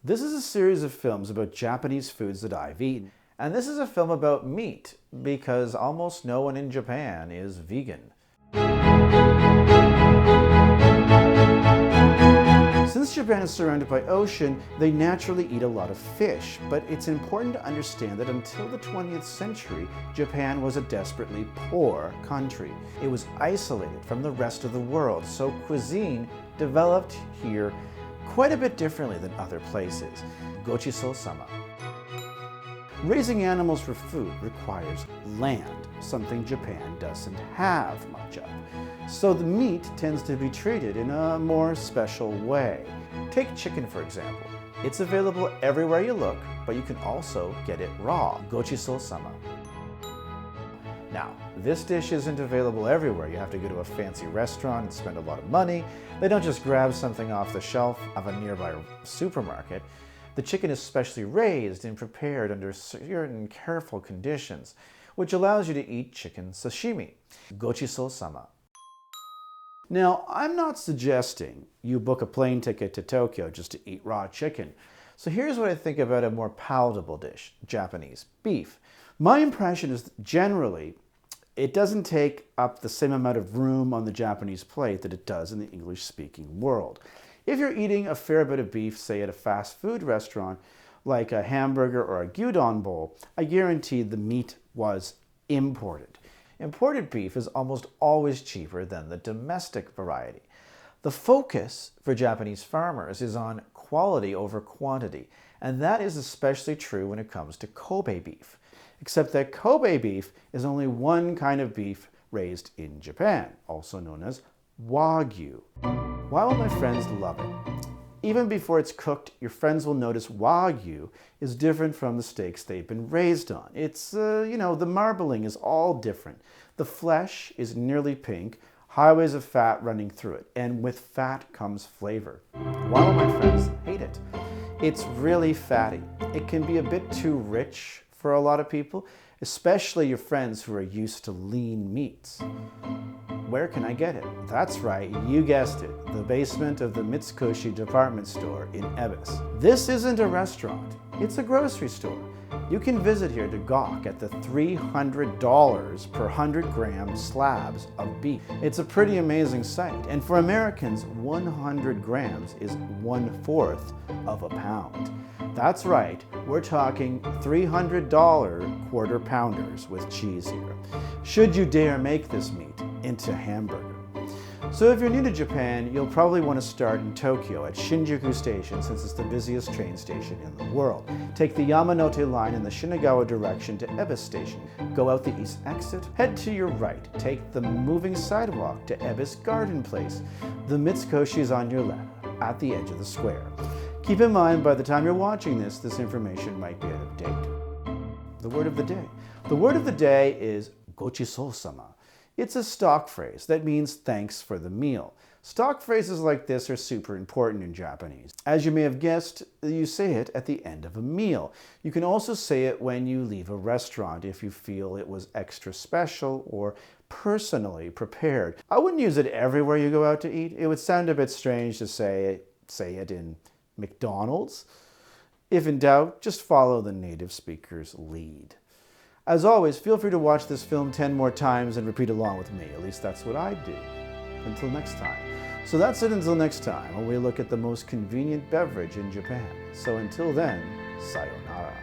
This is a series of films about Japanese foods that I've eaten. And this is a film about meat, because almost no one in Japan is vegan. Since Japan is surrounded by ocean, they naturally eat a lot of fish, but it's important to understand that until the 20th century, Japan was a desperately poor country. It was isolated from the rest of the world, so cuisine developed here quite a bit differently than other places. Gochiso-sama. Raising animals for food requires land, something Japan doesn't have much of. So the meat tends to be treated in a more special way. Take chicken, for example. It's available everywhere you look, but you can also get it raw. Gochiso-sama. Now, this dish isn't available everywhere. You have to go to a fancy restaurant and spend a lot of money. They don't just grab something off the shelf of a nearby supermarket. The chicken is specially raised and prepared under certain careful conditions, which allows you to eat chicken sashimi. Gochiso-sama. Now, I'm not suggesting you book a plane ticket to Tokyo just to eat raw chicken. So here's what I think about a more palatable dish, Japanese beef. My impression is that generally, it doesn't take up the same amount of room on the Japanese plate that it does in the English-speaking world. If you're eating a fair bit of beef, say at a fast food restaurant, like a hamburger or a gyudon bowl, I guarantee the meat was imported. Imported beef is almost always cheaper than the domestic variety. The focus for Japanese farmers is on quality over quantity, and that is especially true when it comes to Kobe beef. Except that Kobe beef is only one kind of beef raised in Japan, also known as Wagyu. Why will my friends love it? Even before it's cooked, your friends will notice Wagyu is different from the steaks they've been raised on. It's, the marbling is all different. The flesh is nearly pink, highways of fat running through it, and with fat comes flavor. Why will my friends hate it? It's really fatty. It can be a bit too rich for a lot of people, especially your friends who are used to lean meats. Where can I get it? That's right, you guessed it, the basement of the Mitsukoshi department store in Ebisu. This isn't a restaurant, it's a grocery store. You can visit here to gawk at the $300 per 100 gram slabs of beef. It's a pretty amazing sight, and for Americans, 100 grams is 1/4 of a pound. That's right, we're talking $300 quarter pounders with cheese here. Should you dare make this meat into hamburger. So if you're new to Japan, you'll probably want to start in Tokyo at Shinjuku Station, since it's the busiest train station in the world. Take the Yamanote line in the Shinagawa direction to Ebisu Station. Go out the east exit, head to your right. Take the moving sidewalk to Ebisu Garden Place. The Mitsukoshi is on your left, at the edge of the square. Keep in mind, by the time you're watching this information might be out of date. The word of the day. The word of the day is gochiso-sama. It's a stock phrase that means thanks for the meal. Stock phrases like this are super important in Japanese. As you may have guessed, you say it at the end of a meal. You can also say it when you leave a restaurant if you feel it was extra special or personally prepared. I wouldn't use it everywhere you go out to eat. It would sound a bit strange to say it in McDonald's. If in doubt, just follow the native speaker's lead. As always, feel free to watch this film 10 more times and repeat along with me. At least that's what I do. Until next time. So that's it until next time, when we look at the most convenient beverage in Japan. So until then, sayonara.